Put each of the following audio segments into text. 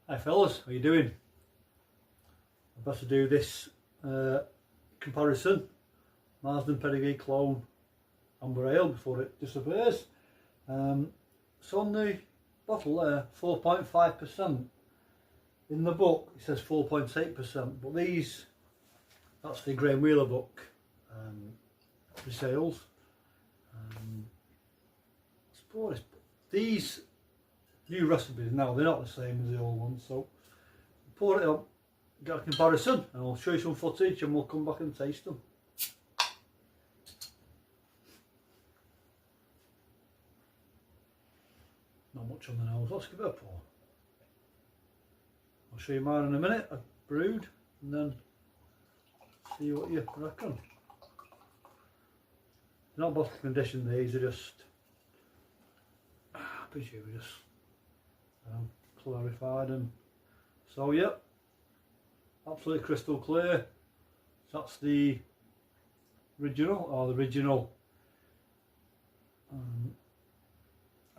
Hi fellas, how you doing? I'm about to do this comparison. Marston Pedigree Clone Amber Ale before it disappears. So on the bottle there, 4.5%. In the book it says 4.8%, but these, that's the Graham Wheeler book for sales. These new recipes now, they're not the same as the old ones, so pour it up, get a comparison, and I'll show you some footage and we'll come back and taste them. Not much on the nose, let's give it a pour. I'll show you mine in a minute, I've brewed, and then see what you reckon. They're not bottle conditioned, these are just, I presume just clarified, and so yep, absolutely crystal clear. So that's the original,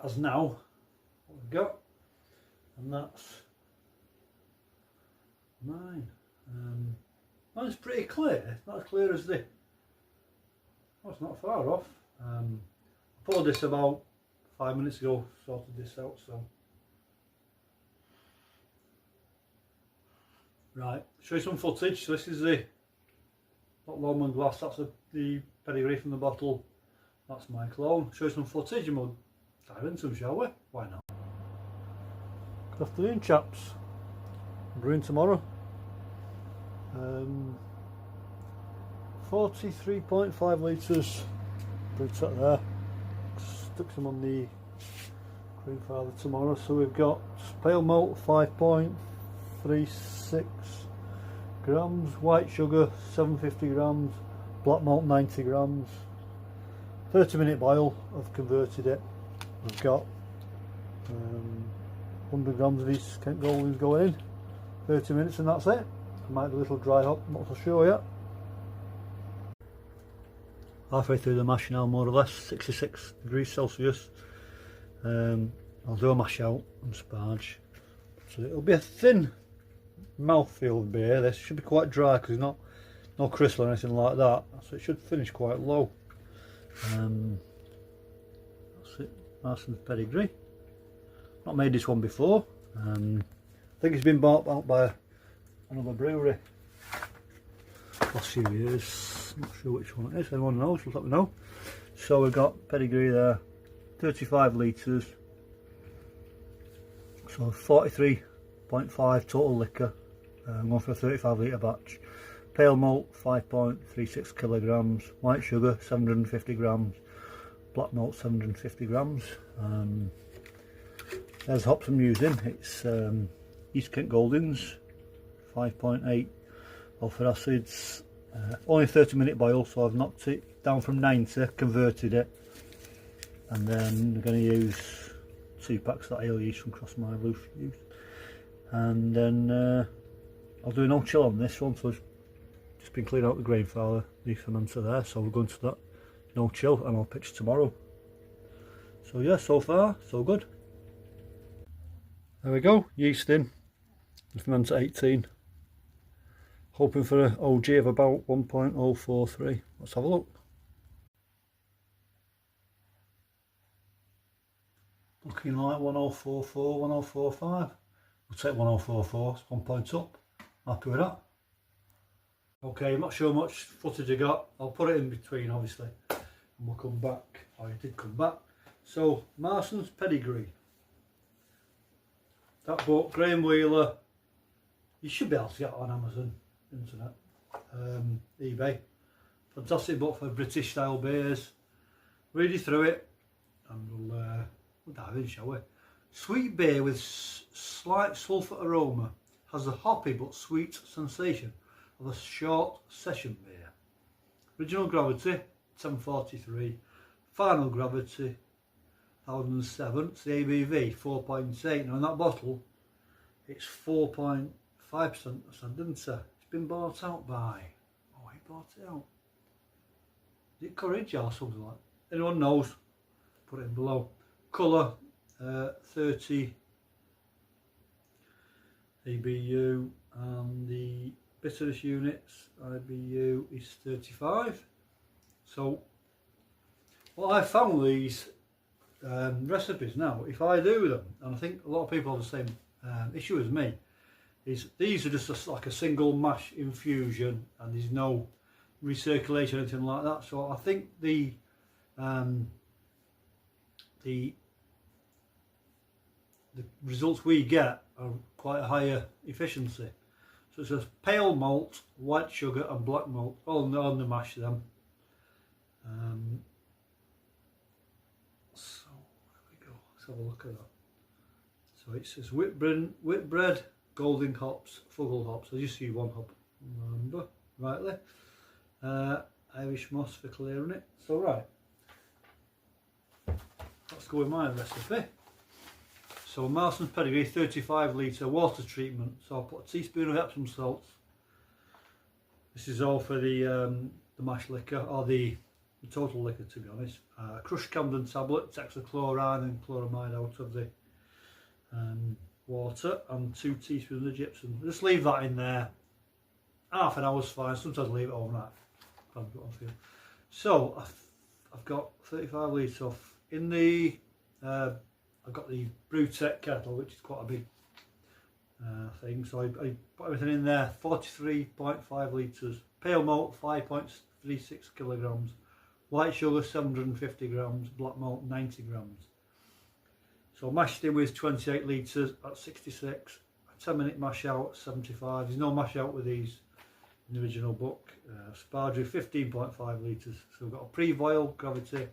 as now what we've got, and that's mine. Mine's pretty clear, not as clear as the, well, it's not far off. I poured this about 5 minutes ago, sorted this out, so right, show you some footage. So this is the Longman glass, that's the Pedigree from the bottle, that's my clone. Show you some footage and we'll dive into them, shall we? Why not? Good afternoon chaps, I'm brewing tomorrow. 43.5 litres brewed set there, stuck them on the cream father tomorrow. So we've got pale malt 5.36 grams, white sugar 750 grams, black malt 90 grams, 30-minute boil. I've converted it. We've got 100 grams of these Kent Goldings going in, 30 minutes, and that's it. I might do a little dry hop, what I'll show you. Halfway through the mash now, more or less, 66 degrees Celsius. I'll do a mash out and sparge. So it'll be a thin mouthfeel beer. This should be quite dry because it's not no crystal or anything like that. So it should finish quite low. That's it, Marston's Pedigree. Not made this one before. I think it's been bought out by another brewery last few years. Not sure which one it is. Anyone knows, let me know. So we've got Pedigree there, 35 litres, so 43.5 total liquor, going for a 35 litre batch. Pale malt 5.36 kilograms, white sugar 750 grams, black malt 750 grams. There's hops I'm using. It's East Kent Goldings, 5.8 alpha acids. Only 30-minute boil, so I've knocked it down from 90, converted it, and then I'm going to use 2 packs of ale yeast from Cross My Roof use, and then I'll do no chill on this one. So it's just been cleaning out the grain father, the fermenter there, so we're going to that no chill, and I'll pitch tomorrow. So yeah, so far so good. There we go, yeast in, the fermenter 18. Hoping for an OG of about 1.043. Let's have a look. Looking like 1044, 1045. We'll take 1044, it's 1 point up. Happy with that. Okay, I'm not sure how much footage I got. I'll put it in between, obviously, and we'll come back. Oh, it did come back. So, Marston's Pedigree. That book, Graham Wheeler. You should be able to get it on Amazon. Internet, eBay. Fantastic book for British style beers. Read you through it and we'll dive in, shall we? Sweet beer with slight sulphur aroma, has the hoppy but sweet sensation of a short session beer. Original gravity 1043, final gravity 1007. It's the ABV 4.8. Now in that bottle it's 4.5%, didn't it? Been bought out by, oh, he bought it out, is it Courage or something like that? Anyone knows, put it in below. Colour 30 ABU, and the bitterness units, IBU, is 35. So what I found these recipes now, if I do them, and I think a lot of people have the same issue as me, is these are just like a single mash infusion and there's no recirculation or anything like that. So I think the results we get are quite a higher efficiency. So it says pale malt, white sugar and black malt, all on the mash them. So there we go, let's have a look at that. So it says Whitbread, Golding hops, Fuggle hops. I just see one hop, remember rightly. Irish moss for clearing it. So right, let's go with my recipe. So Marston's Pedigree 35 litre water treatment. So I'll put a teaspoon of Epsom salts. This is all for the mash liquor, or the total liquor to be honest. Crushed Camden tablet takes the chlorine and chloramide out of the water, and 2 teaspoons of gypsum. Just leave that in there. Half an hour's fine, sometimes leave it overnight. So I've got 35 litres off. In the I've got the Brewtech kettle, which is quite a big thing, so I put everything in there. 43.5 litres, pale malt 5.36 kilograms, white sugar 750 grams, black malt 90 grams. So mashed in with 28 litres at 66, a 10-minute mash out at 75. There's no mash out with these in the original book. Spargery 15.5 litres, so we've got a pre-boil gravity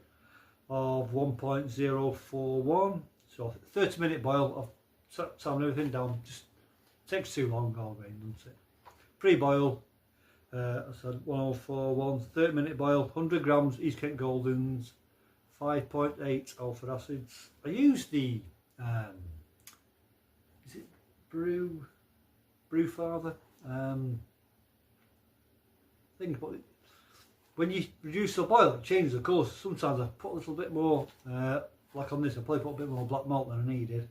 of 1.041. So 30-minute boil. I've timed everything down, just takes too long already, doesn't it? Pre-boil, I said 1041, 30-minute boil, 100 grams East Kent Goldens, 5.8 alpha acids. I use the, is it Brewfather? Think about it. When you reduce the boil, it changes the colour. Sometimes I put a little bit more, like on this, I probably put a bit more black malt than I needed.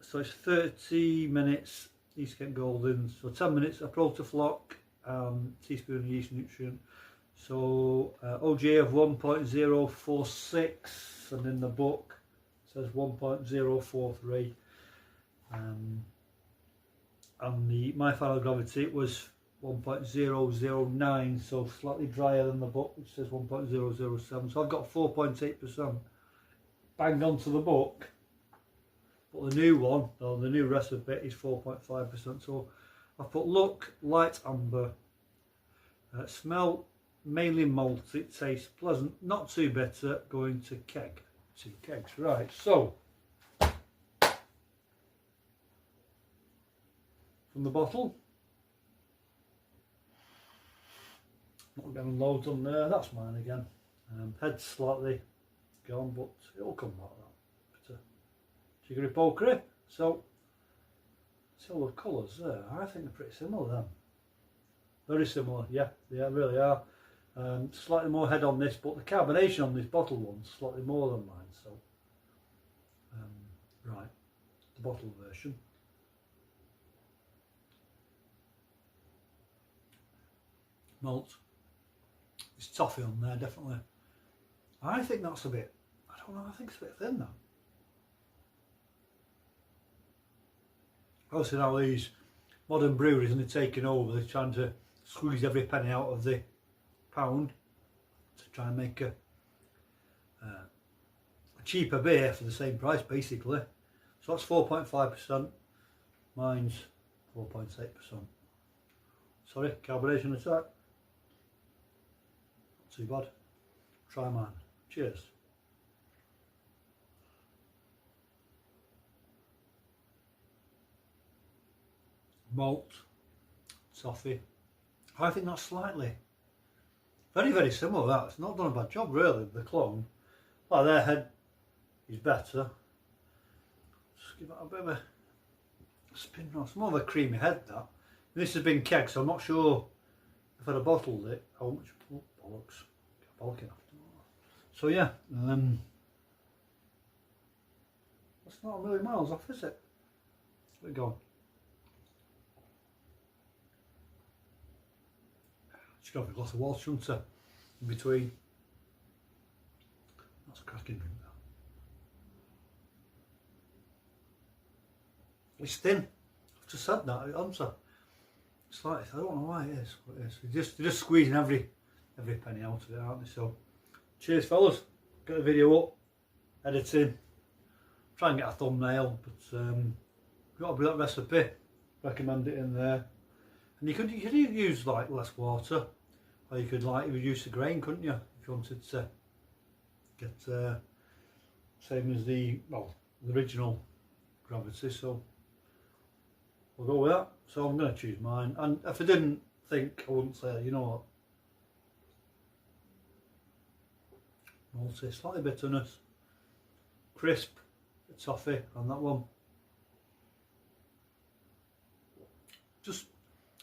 So it's 30 minutes East Kent Golden, so 10 minutes of Protafloc, teaspoon of yeast nutrient. So OGA of 1.046, and in the book it says 1.043. And my final gravity was 1.009, so slightly drier than the book, which says 1.007. So I've got 4.8% banged onto the book, but the new one, or the new recipe, is 4.5%. So I've put look light amber, smell mainly malty, taste pleasant, not too bitter, going to keg. 2 kegs, right? So from the bottle. Not getting loads on there, that's mine again. Head's slightly gone, but it'll come like that. But, jiggery pokery. So, see all the colours there. I think they're pretty similar then. Very similar, yeah, they really are. Slightly more head on this, but the carbonation on this bottle one's slightly more than mine. So, right, the bottle version. Malt. There's toffee on there, definitely. I think that's a bit, I don't know, I think it's a bit thin now. Obviously now these modern breweries, and they're taking over, they're trying to squeeze every penny out of the pound to try and make a cheaper beer for the same price basically. So that's 4.5%, mine's 4.8%. Sorry, carbonation attack. Too bad. Try mine. Cheers. Malt, toffee. I think that's slightly very, very similar. That it's not done a bad job really. The clone, like their head is better. Just give it a bit of a spin. It's more of a creamy head. That this has been kegged, so I'm not sure if I'd have bottled it how much. Oh, bollocks. Get bollocking after. So yeah, that's not a million miles off, is it? Where we go? Should have a glass of water, shouldn't I? In between. That's a cracking drink now. It's thin. I've just said that, answer. It's like, I don't know why it is. What it is. They're just squeezing every penny out of it, aren't they? So, cheers fellas. Get the video up. Editing. Try and get a thumbnail, but got to be that recipe. Recommend it in there. And you could use like less water, or you could like reduce the grain, couldn't you? If you wanted to get same as the original gravity. So we'll go with that. So I'm going to choose mine. And if I didn't think, I wouldn't say, you know what, malty, slightly bitterness, crisp, toffee on that one. Just,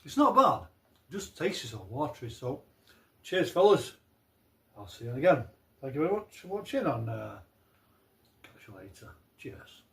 it's not bad. Just tastes so watery. So, cheers, fellas. I'll see you again. Thank you very much for watching, and catch you later. Cheers.